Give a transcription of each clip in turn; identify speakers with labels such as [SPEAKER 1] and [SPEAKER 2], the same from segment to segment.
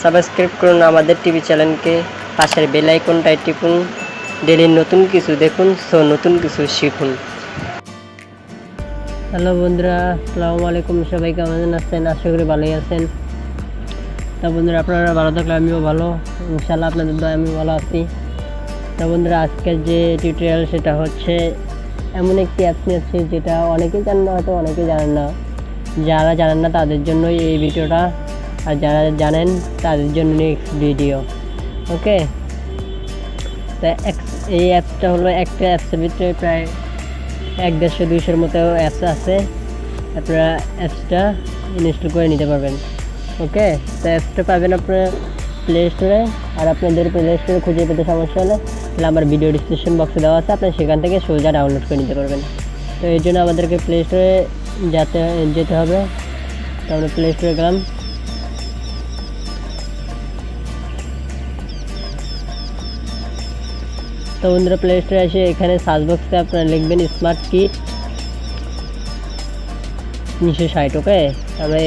[SPEAKER 1] Subscribe করুন আমাদের TV চ্যানেলকে, পাশের বেল আইকনটায় টিপুন। ডেইলি নতুন কিছু দেখুন, সো নতুন কিছু শিখুন। হ্যালো বন্ধুরা, আসসালামু আলাইকুম। সবাই কেমন আছেন? আশা করি ভালোই আছেন। তা বন্ধুরা, আপনারা ভালো থাকলে আমিও ভালো, ইনশাআল্লাহ আপনাদের দয়ায় আমি ভালো আছি। তা বন্ধুরা, আজকের যে টিউটোরিয়াল সেটা হচ্ছে এমন একটি অ্যাপস নিয়েছি যেটা অনেকেই জানেন না, হয়তো অনেকেই জানেন না। যারা জানেন না তাদের জন্যই এই ভিডিওটা, আর যারা জানেন তাদের জন্য নেক্সট ভিডিও। ওকে, তা এই অ্যাপসটা হলো একটা অ্যাপসের ভিতরে প্রায় 150-200 মতো অ্যাপস আছে। আপনারা অ্যাপসটা ইনস্টল করে নিতে পারবেন। ওকে, তো অ্যাপসটা পাবেন আপনারা প্লে স্টোরে। আর আপনাদের প্লে স্টোরে খুঁজে পেতে সমস্যা হলে তাহলে আমার ভিডিও ডিসক্রিপশন বক্সে দেওয়া আছে, আপনারা সেখান থেকে সোজা ডাউনলোড করে নিতে পারবেন। তো এর জন্য আমাদেরকে প্লে স্টোরে যেতে হবে। তো আমরা প্লে স্টোরে গেলাম। তো বন্ধুরা, প্লে স্টোরে এসে এখানে সার্চ বক্সে আপনারা লিখবেন স্মার্ট কিট 960। ওকে, আমরা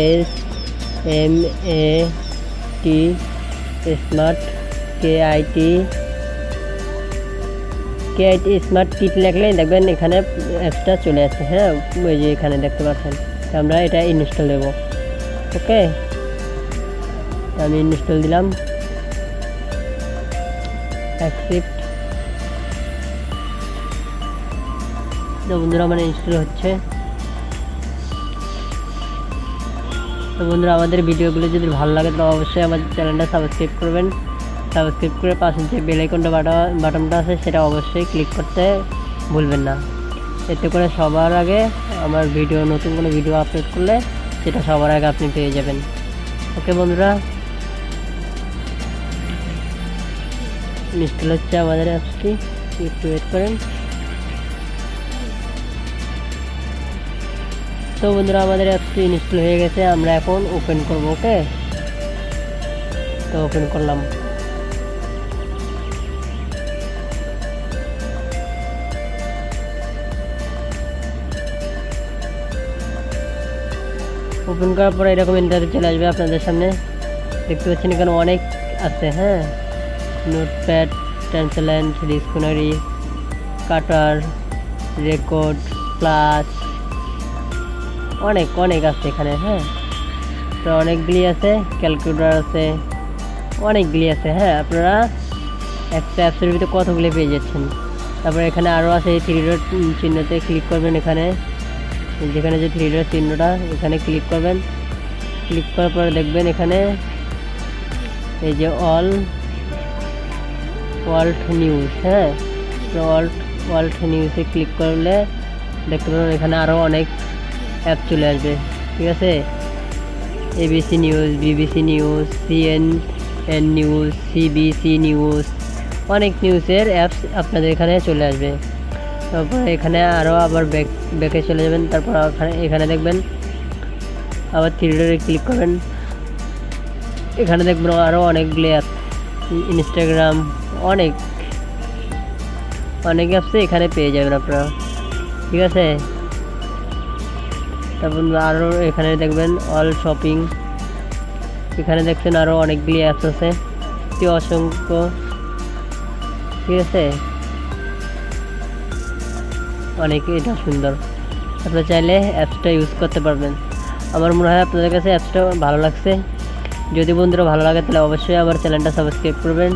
[SPEAKER 1] SMAT smart KIT smart kit লিখলেই দেখবেন এখানে অ্যাপসটা চলে আসছে। হ্যাঁ, ওই যে এখানে দেখতে পাচ্ছেন। আমরা এটা ইনস্টল দেব। ওকে, আমি ইনস্টল দিলাম, অ্যাকসেপ্ট। তো বন্ধুরা, আমার ইনস্টল হচ্ছে। তো বন্ধুরা, আমাদের ভিডিওগুলো যদি ভালো লাগে তো অবশ্যই আমাদের চ্যানেলটা সাবস্ক্রাইব করবেন। সাবস্ক্রাইব করে পাশে যে বেল আইকনটা বাটনটা আছে সেটা অবশ্যই ক্লিক করতে ভুলবেন না। এতে করে সবার আগে আমার ভিডিও, নতুন কোনো ভিডিও আপলোড করলে সেটা সবার আগে আপনি পেয়ে যাবেন। ওকে বন্ধুরা, ইনস্টল হচ্ছে আমাদের অ্যাপসটি, একটু ওয়েট করেন। তো বন্ধুরা, আমাদের অ্যাপসটি ইনস্টল হয়ে গেছে, আমরা এখন ওপেন করব। ওকে, তো ওপেন করলাম। ওপেন করার পরে এরকম ইন্টারভিউ চলে আসবে আপনাদের সামনে। দেখতে পাচ্ছেন এখানে অনেক আছে। হ্যাঁ, নোটপ্যাড, ট্রান্সলেন্ট, ডিকশনারি, কাটার, রেকর্ড, প্লাস অনেক আছে এখানে। হ্যাঁ, তো অনেকগুলি আছে, ক্যালকুলেটর আছে, অনেকগুলি আছে। হ্যাঁ, আপনারা একটা অ্যাপসের ভিতরে কতগুলি পেয়ে যাচ্ছেন। তারপরে এখানে আরও আছে, এই 3 ডট চিহ্নতে ক্লিক করবেন। এখানে যেখানে যে 3 ডট চিহ্নটা, এখানে ক্লিক করবেন। ক্লিক করার পরে দেখবেন এখানে এই যে ওয়ার্ল্ড নিউজ। হ্যাঁ, তো ওয়ার্ল্ড নিউজে ক্লিক করলে দেখতে পাবেন এখানে আরও অনেক অ্যাপ চলে আসবে। ঠিক আছে, ABC news, BBC news, CNN news, CBC news, অনেক নিউজের অ্যাপস আপনাদের এখানে চলে আসবে। তারপরে এখানে আরও আবার ব্যাকে চলে যাবেন। তারপর এখানে দেখবেন আবার 3 ডটে ক্লিক করবেন। এখানে দেখবেন আরও অনেকগুলি অ্যাপ, ইনস্টাগ্রাম, অনেক অ্যাপসে এখানে পেয়ে যাবেন আপনারা। ঠিক আছে, তারপর আরও এখানে দেখবেন অল শপিং, এখানে দেখছেন আরও অনেকগুলি অ্যাপস আছে, অসংখ্য। ঠিক আছে, অনেক, এটা সুন্দর। আপনারা চাইলে অ্যাপসটা ইউজ করতে পারবেন। আমার মনে হয় আপনাদের কাছে অ্যাপসটা ভালো লাগছে। যদি বন্ধুরা ভালো লাগে তাহলে অবশ্যই আমার চ্যানেলটা সাবস্ক্রাইব করবেন।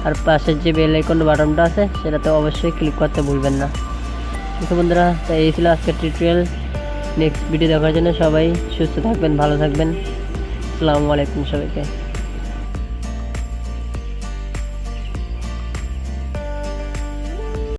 [SPEAKER 1] আর পাশের যে বেল আইকন বাটনটা আছে সেটাতে অবশ্যই ক্লিক করতে ভুলবেন না। ঠিক আছে বন্ধুরা, তাই এই ছিল আজকের টিউটোরিয়াল। নেক্সট ভিডিও দেখার জন্য সবাই সুস্থ থাকবেন, ভালো থাকবেন। আসসালামু আলাইকুম সবাইকে।